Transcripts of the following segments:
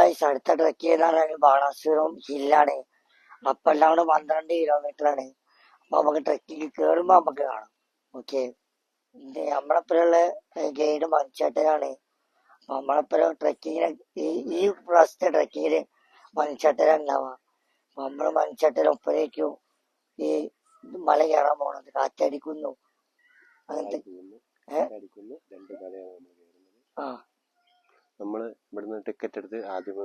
Guys അടുത്ത trek ചെയ്താണ് ബാണാസുരം ഹില്ലാണ്. അപ്പ് ആൻഡ് ഡൗൺ 12 കിലോമീറ്റർ ആണ്. അപ്പൊ നമുക്ക് ട്രെക്കിങ് കേറുമ്പോ നമുക്ക് കാണാം. ഓക്കെ, നമ്മളെപ്പോഴുള്ള ഗൈഡ് മഞ്ചേട്ടനാണ്. നമ്മളെപ്പോഴും ട്രെക്കിങ്ങിന് ഈ പ്രാവശ്യത്തെ ട്രെക്കിങ്ങിന് മഞ്ചേട്ടന ഉണ്ടാവുക. അപ്പൊ നമ്മള് മഞ്ചേട്ടനൊപ്പരേക്കും ഈ മല കയറാൻ പോണത്. കാറ്റടിക്കുന്നു അങ്ങനത്തെ ആ നമ്മൾ ഇവിടുന്ന് ടിക്കറ്റ് എടുത്ത് ആദ്യം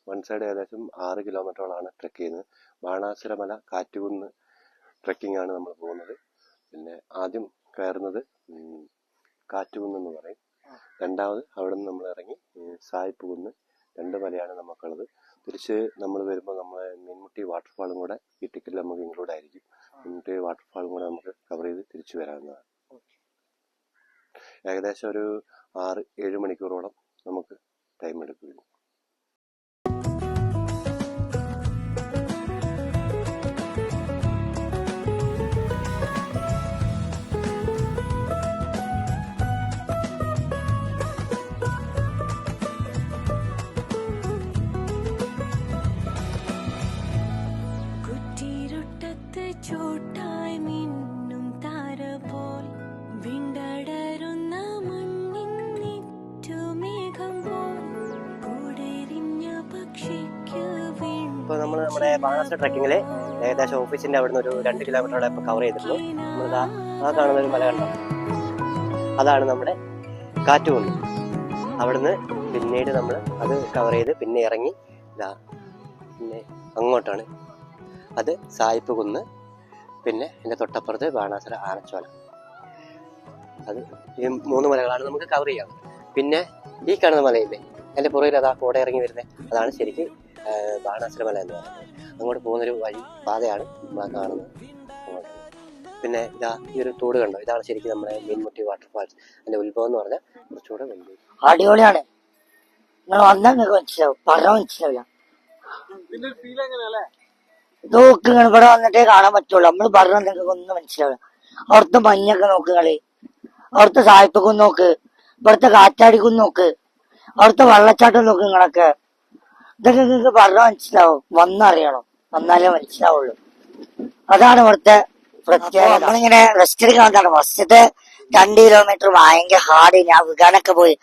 വൺ സൈഡ് ഏകദേശം 6 കിലോമീറ്ററോളാണ് ട്രെക്ക് ചെയ്യുന്നത്. ബാണാസുര മല കാറ്റുകുന്ന് ട്രെക്കിംഗ് ആണ് നമ്മൾ പോകുന്നത്. പിന്നെ ആദ്യം കയറുന്നത് കാറ്റുകുന്ന് എന്ന് പറയും. രണ്ടാമത് അവിടെ നിന്ന് നമ്മൾ ഇറങ്ങി സായിപ്പ് കുന്ന്, 2 മലയാണ് നമുക്കുള്ളത്. തിരിച്ച് നമ്മൾ വരുമ്പോൾ നമ്മളെ മീൻമുട്ടി വാട്ടർഫാളും കൂടെ ഈ ടിക്കറ്റിൽ നമുക്ക് ഇൻക്ലൂഡ് ആയിരിക്കും. മീൻമുട്ടി വാട്ടർഫാളും കൂടെ നമുക്ക് കവർ ചെയ്ത് തിരിച്ചു വരാവുന്നതാണ്. ഏകദേശം ഒരു 6-7 മണിക്കൂറോളം നമുക്ക് ടൈം എടുക്കും. ഇപ്പോൾ നമ്മൾ നമ്മുടെ ബാണാസുര ട്രെക്കിങ്ങിൽ ഏകദേശം ഓഫീസിൻ്റെ അവിടെ നിന്ന് ഒരു 2 കിലോമീറ്ററോടെ ഇപ്പോൾ കവർ ചെയ്തിട്ടുള്ളൂ. നമ്മളിതാ ആ കാണുന്ന ഒരു മല കണ്ടോ, അതാണ് നമ്മുടെ കാറ്റുകുന്ന്. അവിടുന്ന് പിന്നീട് നമ്മൾ അത് കവർ ചെയ്ത് പിന്നെ ഇറങ്ങി ഇതാ പിന്നെ അങ്ങോട്ടാണ് അത് സായിപ്പ് കുന്ന്. പിന്നെ എൻ്റെ തൊട്ടപ്പുറത്ത് ബാണാസുര ആനച്ചോല. അത് ഈ 3 മലകളാണ് നമുക്ക് കവർ ചെയ്യാം. പിന്നെ ഈ കാണുന്ന മലയില്ലേ, എൻ്റെ പുറകിൽ അതാ കോട ഇറങ്ങി വരുന്നത്, അതാണ് ശരിക്കും ബാണാസുര മല എന്ന് പറയുന്നത്. അങ്ങോട്ട് പോകുന്നൊരു വഴി പാതയാണ് നമ്മൾ കാണുന്നത്. പിന്നെ ഇതാ ഈ ഒരു തോട് കണ്ടോ, ഇതാണ് ശരിക്കും നമ്മുടെ മീൻമുട്ടി വാട്ടർഫാൾസ്. അതിന്റെ ഉത്ഭവം എന്ന് പറഞ്ഞാൽ കുറച്ചുകൂടെ വലിയ അടിപൊളിയാണ്. നിങ്ങൾ വന്നാൽ നിങ്ങൾക്ക് മനസ്സിലാവും, പറഞ്ഞാൽ മനസ്സിലാവില്ല. നോക്ക് ഇവിടെ വന്നിട്ടേ കാണാൻ പറ്റുള്ളൂ. നമ്മൾ പറഞ്ഞാൽ നിങ്ങൾക്ക് ഒന്നും മനസ്സിലാവില്ല. അവിടുത്തെ മഞ്ഞൊക്കെ നോക്കുകള്, അവിടുത്തെ സായിപ്പക്കും നോക്ക്, ഇവിടുത്തെ കാറ്റാടിക്കും നോക്ക്, അവിടുത്തെ വെള്ളച്ചാട്ടം നോക്ക്. നിങ്ങളൊക്കെ ഇതൊക്കെ നിങ്ങൾക്ക് പറഞ്ഞാൽ മനസ്സിലാവും, വന്നറിയണം, വന്നാലേ മനസ്സിലാവുള്ളൂ. അതാണ് ഇവിടുത്തെ പ്രത്യേകത. നമ്മളിങ്ങനെ റെസ്റ്റ് എടുക്കാൻ ഫസ്റ്റത്തെ 2 കിലോമീറ്റർ ഭയങ്കര ഹാർഡ്. ഞാൻ വികാനൊക്കെ പോയി.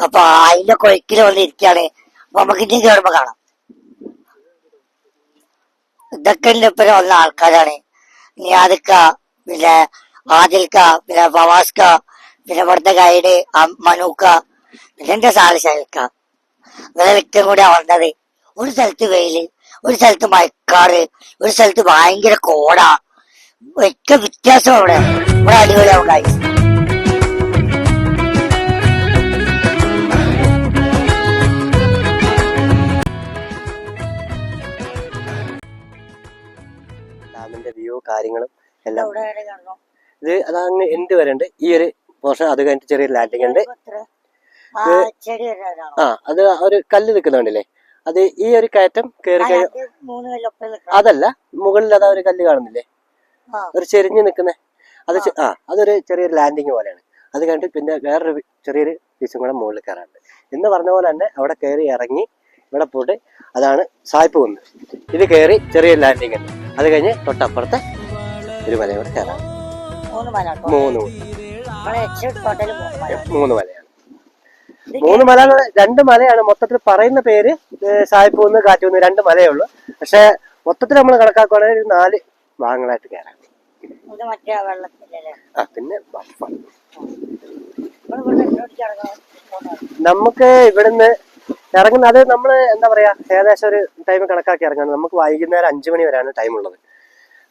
അപ്പൊ അതിന്റെ കൊഴക്കില് വന്ന് ഇരിക്കാണ്. അപ്പൊ നമുക്ക് ഇനി കയറുമ്പോ കാണാം. ഇതൊക്കെ എന്റെ ഒപ്പം വന്ന ആൾക്കാരാണ്. നിയാദിക്ക, പിന്നെ ആദിൽക്ക, പിന്നെ ഫവാസ്ക, പിന്നെ ഇവിടുത്തെ ഗൈഡ് മനൂക്ക, പിന്നെ എന്റെ സാലിശാലിക്ക. ഇവരൊക്കെ കൂടെ വന്നത്. ഒരു സ്ഥലത്ത് വെയില്, ഒരു സ്ഥലത്ത് മഴക്കാറ്, ഒരു സ്ഥലത്ത് ഭയങ്കര കോട, ഒക്കെ വ്യത്യാസം. ഇവിടെ അടിപൊളിയാവും കാര്യം. ഡാമിന്റെ വ്യൂ കാര്യങ്ങളും എല്ലാം ഇത് അതങ്ങ് എന്ത് വരണ്ട് ഈ ഒരു പോർഷൻ. അത് കഴിഞ്ഞിട്ട് ചെറിയൊരു ലാൻഡിങ് ഉണ്ട്. അത് ഒരു കല്ല് നിൽക്കുന്നുണ്ടല്ലേ, അത് ഈ ഒരു കയറ്റം കയറി അതല്ല, മുകളിൽ അതാ ഒരു കല്ല് കാണുന്നില്ലേ, ഒരു ചെരിഞ്ഞ് നിൽക്കുന്ന അത്. അതൊരു ചെറിയൊരു ലാൻഡിങ് പോലെയാണ്. അത് കഴിഞ്ഞിട്ട് പിന്നെ വേറൊരു ചെറിയൊരു പീസും കൂടെ മുകളിൽ കയറാറുണ്ട്. എന്ന് പറഞ്ഞ പോലെ തന്നെ അവിടെ കയറി ഇറങ്ങി ഇവിടെ പോയിട്ട് അതാണ് സായിപ്പ് കുന്ന്. ഇത് കയറി ചെറിയൊരു ലാൻഡിങ് ഉണ്ട്. അത് കഴിഞ്ഞ് തൊട്ടപ്പുറത്തെ ഒരു മലയും കൂടെ കയറാം. 3 മലയാണ്. 3 മല, 2 മലയാണ് മൊത്തത്തിൽ പറയുന്ന പേര്. സായിപ്പ് കുന്ന്, കാറ്റുകുന്ന് 2 മലയേ ഉള്ളൂ. പക്ഷെ മൊത്തത്തിൽ നമ്മൾ കണക്കാക്കുകയാണെങ്കിൽ 4 ഭാഗങ്ങളായിട്ട് കയറാം. പിന്നെ നമുക്ക് ഇവിടുന്ന് ഇറങ്ങുന്ന അത് നമ്മൾ എന്താ പറയാ, ഏകദേശം ഒരു ടൈം കണക്കാക്കി ഇറങ്ങുന്നത്. നമുക്ക് വൈകുന്നേരം 5 മണി വരെയാണ് ടൈം ഉള്ളത്.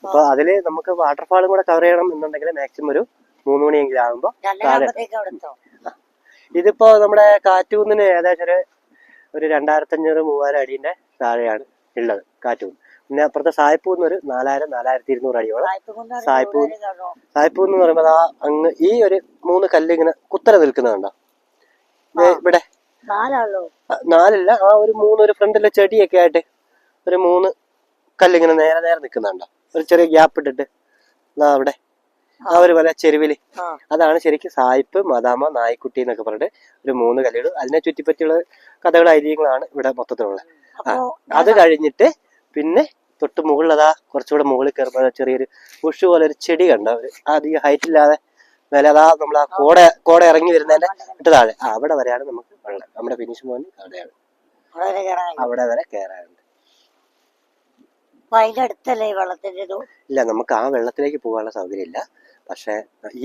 അപ്പൊ അതില് നമുക്ക് വാട്ടർഫാളും കൂടെ കവർ ചെയ്യണം എന്നുണ്ടെങ്കിൽ മാക്സിമം ഒരു 3 മണിയെങ്കിലും ആകുമ്പോ ഇതിപ്പോ നമ്മുടെ കാറ്റുകുന്നിന് ഏകദേശം ഒരു 2500-3000 അടീന്റെ താഴെയാണ് ഉള്ളത് കാറ്റുകുന്ന്. പിന്നെ അപ്പുറത്തെ സായിപ്പ് കുന്ന് ഒരു 4000-4200 അടിയോളം. സായിപ്പ് കുന്ന് എന്ന് പറയുമ്പോൾ ആ അങ്ങ് ഈ ഒരു 3 കല്ല് ഇങ്ങനെ കുത്തനെ നിൽക്കുന്നുണ്ടോ ഇവിടെ? 4 ആ ഒരു 3 ഒരു ഫ്രണ്ടിലെ ചെടിയൊക്കെ ആയിട്ട് ഒരു 3 കല്ലിങ്ങനെ നേരെ നിൽക്കുന്നുണ്ടോ, ഒരു ചെറിയ ഗ്യാപ്പ് ഇട്ടിട്ട് അവിടെ ആ ഒരു മല ചെരുവില്. അതാണ് ശരിക്കും സായിപ്പ്, മദാമ, നായ്ക്കുട്ടി എന്നൊക്കെ പറഞ്ഞിട്ട് ഒരു 3 കല്ലുകൾ. അതിനെ ചുറ്റിപ്പറ്റിയുള്ള കഥകൾ, ഐതിഹ്യങ്ങളാണ് ഇവിടെ മൊത്തത്തിലുള്ളത്. അത് കഴിഞ്ഞിട്ട് പിന്നെ തൊട്ട് മുകളിൽ അതാ കുറച്ചുകൂടെ മുകളിൽ കയറുമ്പോൾ ചെറിയൊരു ബുഷ് പോലെ ഒരു ചെടി കണ്ട, അധികം ഹൈറ്റ് ഇല്ലാതെ മേലെ അതാ നമ്മൾ ആ കോട ഇറങ്ങി വരുന്നതിന്റെ ഇട്ട് താഴെ അവിടെ വരെയാണ് നമുക്ക് വെള്ളം. നമ്മുടെ ഫിനിഷ് പോയിന്റ് അവിടെയാണ്, അവിടെ വരെ കയറാനുണ്ട്. ഇല്ല, നമുക്ക് ആ വെള്ളത്തിലേക്ക് പോകാനുള്ള സൗകര്യം ഇല്ല. പക്ഷെ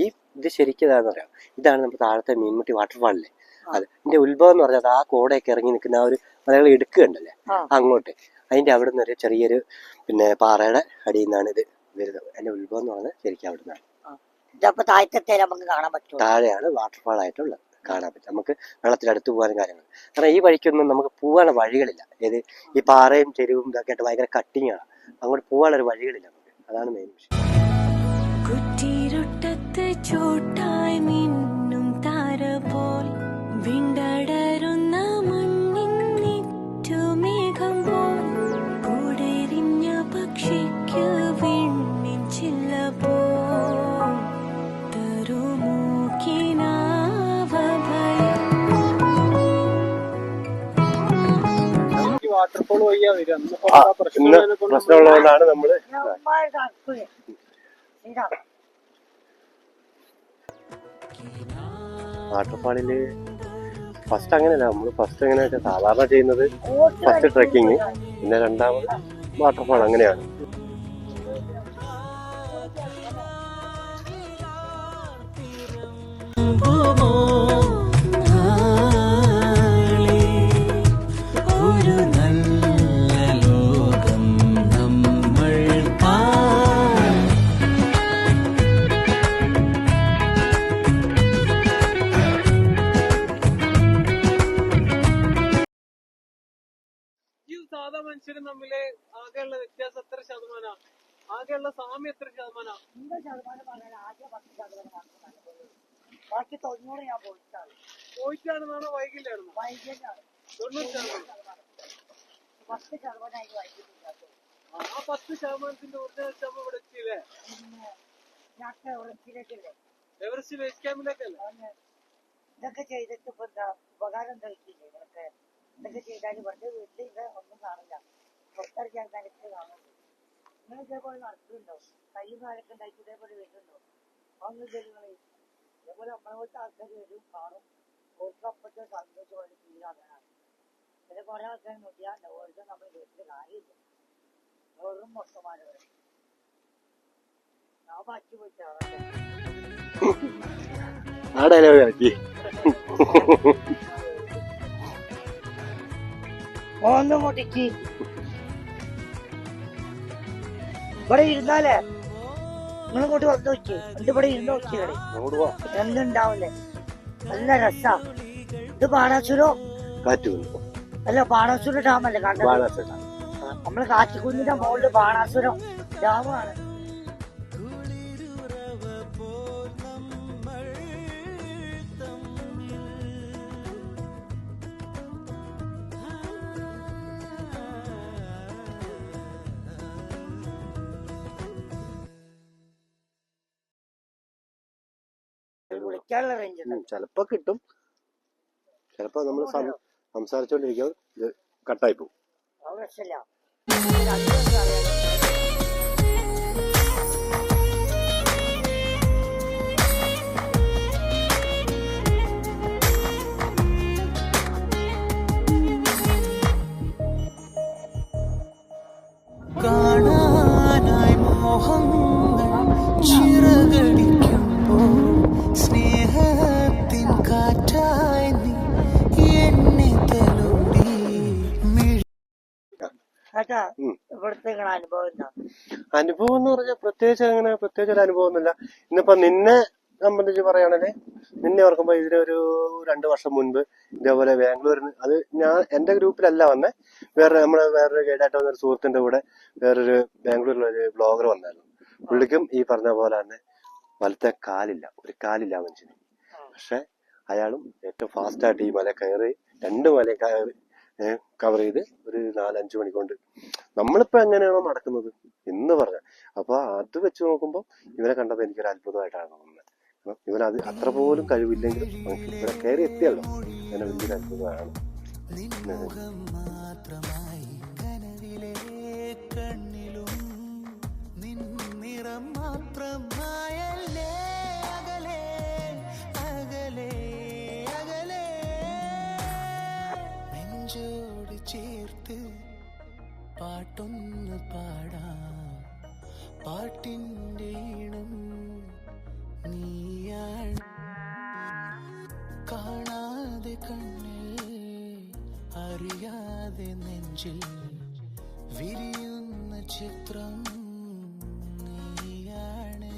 ഈ ഇത് ശരിക്കും ഇതാന്ന് പറയാം, ഇതാണ് നമ്മുടെ താഴത്തെ മീൻമുട്ടി വാട്ടർഫാളില്ലേ, അത് ഇതിന്റെ ഉത്ഭവം എന്ന് പറഞ്ഞാൽ ആ കോടയൊക്കെ ഇറങ്ങി നിൽക്കുന്ന ആ ഒരു മലകൾ എടുക്കുകയുണ്ടല്ലേ അങ്ങോട്ട്, അതിന്റെ അവിടെ നിന്ന് ഒരു ചെറിയൊരു പിന്നെ പാറയുടെ അടിയിൽ നിന്നാണ് ഇത് വരുന്നത്. അതിന്റെ ഉത്ഭവം എന്ന് പറഞ്ഞാൽ ശരിക്കും അവിടെ നിന്നാണ്. താഴെയാണ് വാട്ടർഫാൾ ആയിട്ടുള്ളത്, കാണാൻ പറ്റും. നമുക്ക് വെള്ളത്തിനടുത്ത് പോകാനും കാര്യങ്ങൾ. കാരണം ഈ വഴിക്കൊന്നും നമുക്ക് പോകാനുള്ള വഴികളില്ല. ഏത് ഈ പാറയും ചെരുവും ഇതൊക്കെ ആയിട്ട് ഭയങ്കര കട്ടിങ് ആണ്, അങ്ങോട്ട് പോകാനുള്ള വഴികളില്ല നമുക്ക്. അതാണ് മെയിൻ വിഷയം. വാട്ടർഫോൾ വഴിയാ വരിക. പ്രശ്നമുള്ളതുകൊണ്ടാണ് നമ്മള് വാട്ടർഫാളില് ഫസ്റ്റ് അങ്ങനെയല്ല. നമ്മള് ഫസ്റ്റ് എങ്ങനെയാ വെച്ചാൽ സാധാരണ ചെയ്യുന്നത് ഫസ്റ്റ് ട്രെക്കിങ്, പിന്നെ രണ്ടാമത് വാട്ടർഫാൾ, അങ്ങനെയാണ്. സാധാ മനുഷ്യരും തമ്മില് ആകെയുള്ള വ്യത്യാസം എത്ര ശതമാനം? ആകെയുള്ള സാമ്യം എത്ര ശതമാനം? ബാക്കി 90 ഞാൻ പോയിട്ടാണ്. പോയിട്ടാണെന്നാണോ വൈകില്ലായിരുന്നു? 90%. 10% വൈകിട്ടില്ല. ആ 10%ത്തിന്റെ ഒറിജിനൽ ശതമാനം ഇവിടെ എത്തിയില്ലേ? എവറസ്റ്റിലേക്കല്ലേ? Everest base ക്യാമ്പിലേക്കല്ലേ? ഇതൊക്കെ ചെയ്തിട്ട് ഇപ്പൊ എന്താ ഉപകാരം കഴിക്കില്ലേ? ഇതൊക്കെ ചെയ്താലും വെറുതെ വീട്ടിൽ ഇത് ഒന്നും കാണില്ല, പുറത്തിറക്കിയാൽ നിലക്ക് കാണുള്ളൂ. നിങ്ങൾ ഇതേപോലെ നടക്കുന്നുണ്ടോ? കയ്യും കാലൊക്കെ ഉണ്ടായിട്ട് ഇതേപോലെ വരുന്നുണ്ടോ? അതൊന്നും ജനങ്ങളെ ഇതേപോലെ നമ്മളെ പോലത്തെ ആൾക്കാർ വരും, കാണും, ഓർക്കപ്പത്തെ സന്തോഷം പോലെ ഫീലാകാനാണ്. പിന്നെ കുറെ ആൾക്കാർ നോക്കിയാൽ ഓരോ നമ്മൾ വീട്ടിൽ കാര്യമില്ല, വെറും മൊത്തമാര് വരും. ഞാൻ പറ്റി പോയിട്ടാണ് ഒന്ന് മുട്ടിക്ക് ഇവിടെ ഇരുന്നാലേ നിങ്ങൾ ഇങ്ങോട്ട് വന്ന് നോക്കി, എന്റെ ഇവിടെ ഇരുന്ന് നോക്കിയാണ് എന്തുണ്ടാവില്ലേ? നല്ല രസാ. ഇത് ബാണാസുരോ അല്ല, ബാണാസുര ഡാമല്ലേ കണ്ടത്? നമ്മള് കാച്ചിക്കുന്നിന്റെ മുകളില് ബാണാസുരം ഡാമാണ്. വിളിക്കാനുള്ള റേഞ്ച് ചിലപ്പോ കിട്ടും, ചിലപ്പോ നമ്മൾ സംസാരിച്ചോണ്ടിരിക്കും ഇത് കട്ടായി പോകും. പ്രശ്നമില്ല. കാണാനായി മോഹങ്ങൾ ചിറകടിക്കുമ്പോൾ സ്നേഹത്തിൻ കാറ്റായി നീ എന്നെ തലോടി. ഇവിടുത്തെ അനുഭവം എന്ന് പറഞ്ഞാൽ പ്രത്യേകിച്ച് ഒരു അനുഭവം ഒന്നുമില്ല. ഇന്നിപ്പോ നിന്നെ സംബന്ധിച്ച് പറയുകയാണെങ്കിൽ, നിന്നെ ഓർക്കുമ്പോ ഇതിനൊരു 2 വർഷം മുൻപ് ഇതേപോലെ ബാംഗ്ലൂരിന്, അത് ഞാൻ എന്റെ ഗ്രൂപ്പിലല്ല വന്നേ, വേറൊരു ഗൈഡായിട്ട് വന്നൊരു സുഹൃത്തിന്റെ കൂടെ വേറൊരു ബാംഗ്ലൂരിലൊരു ബ്ലോഗർ വന്നായിരുന്നു. പുള്ളിക്കും ഈ പറഞ്ഞ പോലെ തന്നെ വലത്തെ ഒരു കാലില്ല മനുഷ്യന്. പക്ഷെ അയാളും ഏറ്റവും ഫാസ്റ്റായിട്ട് ഈ മല കയറി, 2 മല കയറി കവർ ചെയ്ത് ഒരു 4-5 മണിക്കൊണ്ട് നമ്മളിപ്പോ എങ്ങനെയാണോ നടക്കുന്നത് എന്ന് പറഞ്ഞ. അപ്പൊ അത് വെച്ച് നോക്കുമ്പോൾ ഇവനെ കണ്ടപ്പോൾ എനിക്കൊരു അത്ഭുതമായിട്ടാണ് തോന്നുന്നത്. ഇവൻ അത് അത്ര പോലും കഴിവില്ലെങ്കിലും നമുക്ക് ഇവിടെ കയറി എത്തിയല്ലോ, അങ്ങനെ വലിയൊരു അത്ഭുതമാണ്. ചേർത്ത് പാട്ടൊന്ന് പാടാം, പാട്ടിൻ്റെ ഈണം നീയാണ്. കാണാതെ കണ്ണിൽ അറിയാതെ നെഞ്ചിൽ വിരിയുന്ന ചിത്രം നീയാണ്.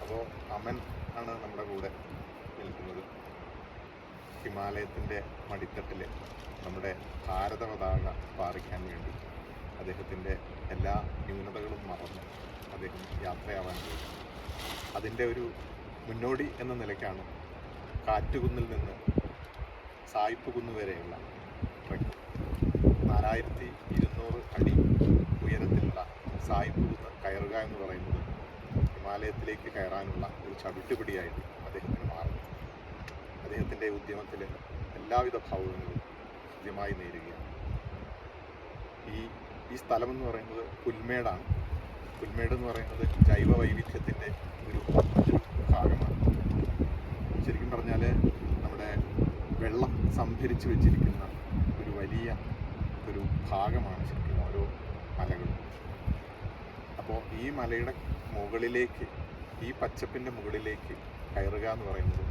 അപ്പോൾ അമൻ ആണ് നമ്മുടെ കൂടെ നിൽക്കുന്നത്. ഹിമാലയത്തിൻ്റെ മടിത്തട്ടിൽ നമ്മുടെ ഭാരത പതാക പാറിക്കാൻ വേണ്ടി അദ്ദേഹത്തിൻ്റെ എല്ലാ ന്യൂനതകളും മറന്ന് അദ്ദേഹം യാത്രയാവാൻ പോയി. അതിൻ്റെ ഒരു മുന്നോടി എന്ന നിലയ്ക്കാണ് കാറ്റുകുന്നിൽ നിന്ന് സായിപ്പ് കുന്ന് വരെയുള്ള ട്രെക്ക്. 4200 അടി ഉയരത്തിലുള്ള സായിപ്പ് കുന്ന് കയറുക എന്ന് പറയുന്നത് ഹിമാലയത്തിലേക്ക് കയറാനുള്ള ഒരു ചവിട്ടുപിടിയായിട്ട് അദ്ദേഹത്തിന് മാറുന്നു. അദ്ദേഹത്തിൻ്റെ ഉദ്യമത്തിൽ എല്ലാവിധ ഭാവങ്ങളും കൃത്യമായി നേരുകയാണ്. ഈ സ്ഥലമെന്ന് പറയുന്നത് പുൽമേടാണ്. പുൽമേട് എന്ന് പറയുന്നത് ജൈവ വൈവിധ്യത്തിൻ്റെ ഒരു ഭാഗമാണ്. ശരിക്കും പറഞ്ഞാൽ നമ്മുടെ വെള്ളം സംഭരിച്ച് വെച്ചിരിക്കുന്ന ഒരു വലിയ ഒരു ഭാഗമാണ് ശരിക്കും ഓരോ മലകളും. അപ്പോൾ ഈ മലയുടെ മുകളിലേക്ക്, ഈ പച്ചപ്പിൻ്റെ മുകളിലേക്ക് കയറുക എന്ന് പറയുന്നത്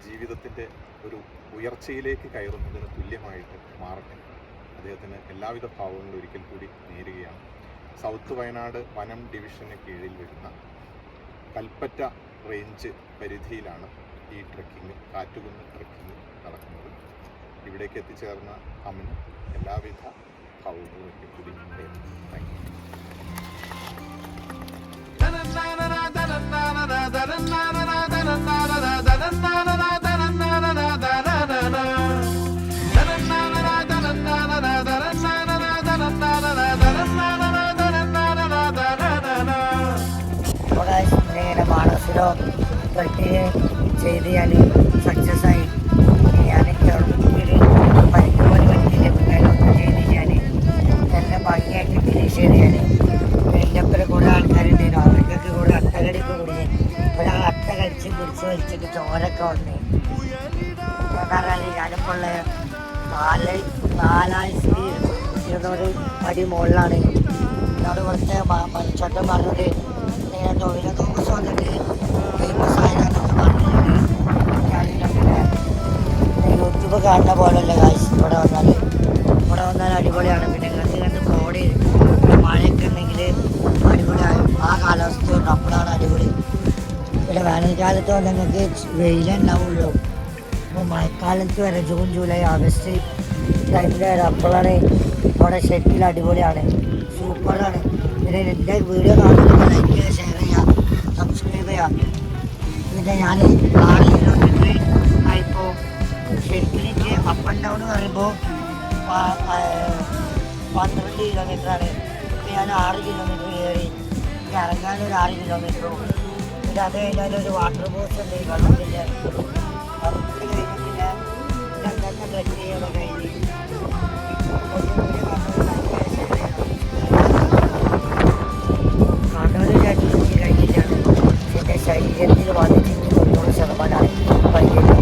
ജീവിതത്തിൻ്റെ ഒരു ഉയർച്ചയിലേക്ക് കയറുന്നതിന് തുല്യമായിട്ട് മാറട്ടെ. അദ്ദേഹത്തിന് എല്ലാവിധ ഭാവങ്ങളും ഒരിക്കൽ കൂടി നേരുകയാണ്. സൗത്ത് വയനാട് വനം ഡിവിഷന് കീഴിൽ വരുന്ന കൽപ്പറ്റ റേഞ്ച് പരിധിയിലാണ് ഈ ട്രെക്കിങ്, കാറ്റുകുന്ന് ട്രെക്കിങ് നടക്കുന്നത്. ഇവിടേക്ക് എത്തിച്ചേർന്ന അമിന് എല്ലാവിധ ഭാവങ്ങളും ഒരിക്കൽ കൂടി നേരുന്നു. Thank you. മാനസികോ ട്രെക്കിങ് ചെയ്ത് ഞാൻ സക്സസ് ആയി. ഞാൻ പരിക്കുപോലെ പറ്റിയിട്ടൊന്നും ചെയ്ത് ഞാൻ നല്ല ഭംഗിയായിട്ട് ഫിനിഷ് ചെയ്ത് ഞാൻ എൻ്റെ ഒപ്പം കൂടെ ആൾക്കാരുണ്ടായിരുന്നു. അവർക്കൊക്കെ കൂടെ അട്ടകടിക്ക് കൂടി ഒരാൾ അട്ട കഴിച്ച് പിടിച്ച് വലിച്ചിട്ട് ചോരൊക്കെ വന്ന് പറഞ്ഞാൽ ഞാനിപ്പോൾ ഉള്ള 4,200 അടി മുകളിലാണ്. എന്നോട് ഇവിടുത്തെ മനുഷ്യട്ടം പറഞ്ഞത് ഇങ്ങനെ തൊഴിലെ തോമസ് വന്നിട്ട് ഫേമസ് ആയതാണെന്നൊക്കെ പറഞ്ഞിട്ടുണ്ട്. ഞാനിങ്ങനെ യൂട്യൂബ് കാണുന്ന പോലെയല്ല കാശ്. ഇവിടെ വന്നാൽ അടിപൊളിയാണ്. പിന്നെ കണ്ട് ബോഡി മഴയൊക്കെ ഉണ്ടെങ്കിൽ അടിപൊളിയാണ്. ആ കാലാവസ്ഥ അപ്പോഴാണ് അടിപൊളി. പിന്നെ വേനൽക്കാലത്ത് നിങ്ങൾക്ക് വെയിലേ ഉണ്ടാവുള്ളൂ. അപ്പോൾ മഴക്കാലത്ത് വരെ ജൂൺ ജൂലൈ ആഗസ്റ്റ് ടൈമിൽ വരെ അപ്പോഴാണ് അവിടെ ഷെറ്റിൽ അടിപൊളിയാണ്, സൂപ്പറാണ്. പിന്നെ എൻ്റെ വീഡിയോ കാണുമ്പോൾ ലൈക്ക് ചെയ്യുക, ഷെയർ ചെയ്യുക, സബ്സ്ക്രൈബ് ചെയ്യുക. പിന്നെ ഞാൻ 6 കിലോമീറ്റർ ആയിപ്പോൾ ഷെറ്റിലേക്ക് അപ്പ് ആൻഡ് ഡൗൺ പറയുമ്പോൾ 12 കിലോമീറ്ററാണ്. ഇപ്പം ഞാൻ 6 കിലോമീറ്റർ കയറി, ഇറങ്ങാനൊരു 6 കിലോമീറ്ററും. പിന്നെ അത് കഴിഞ്ഞാൽ ഒരു വാട്ടർ ബോക്സ് ഉണ്ട് വെള്ളത്തിൻ്റെ. അത് കഴിഞ്ഞ് പിന്നെ രണ്ടൊക്കെ ട്രെക്ക് ചെയ്യൊക്കെ കഴിഞ്ഞ് കാണാനും കഴിഞ്ഞിട്ടാണ് എൻ്റെ ശരീരത്തിൽ വന്നിട്ട് 90% വൈകിട്ട്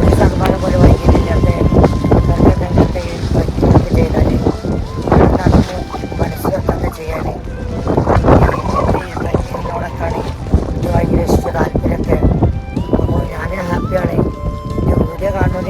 1% പോലെ വൈകിട്ടില്ലാത്ത അങ്ങനത്തെ ചെയ്താൽ നടന്ന് മനസ്സിലൊക്കെ ചെയ്യാൻ ട്രക്കിങ്ങിനോടൊക്കെയാണ് ഇത് ഭയങ്കര ഇഷ്ട താല്പര്യമൊക്കെ. അപ്പോൾ ഞാൻ ഹാപ്പിയാണ്. എൻ്റെ വീഡിയോ കാണുന്നത്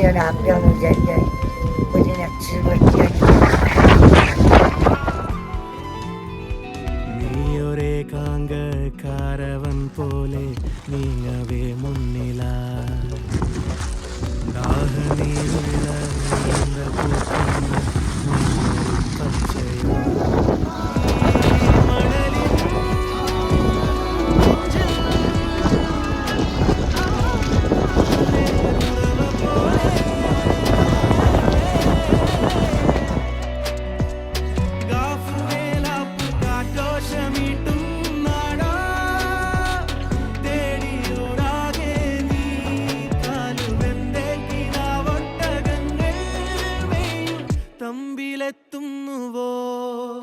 എത്തുന്നുവോ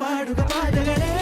പാടുക പാതകളെ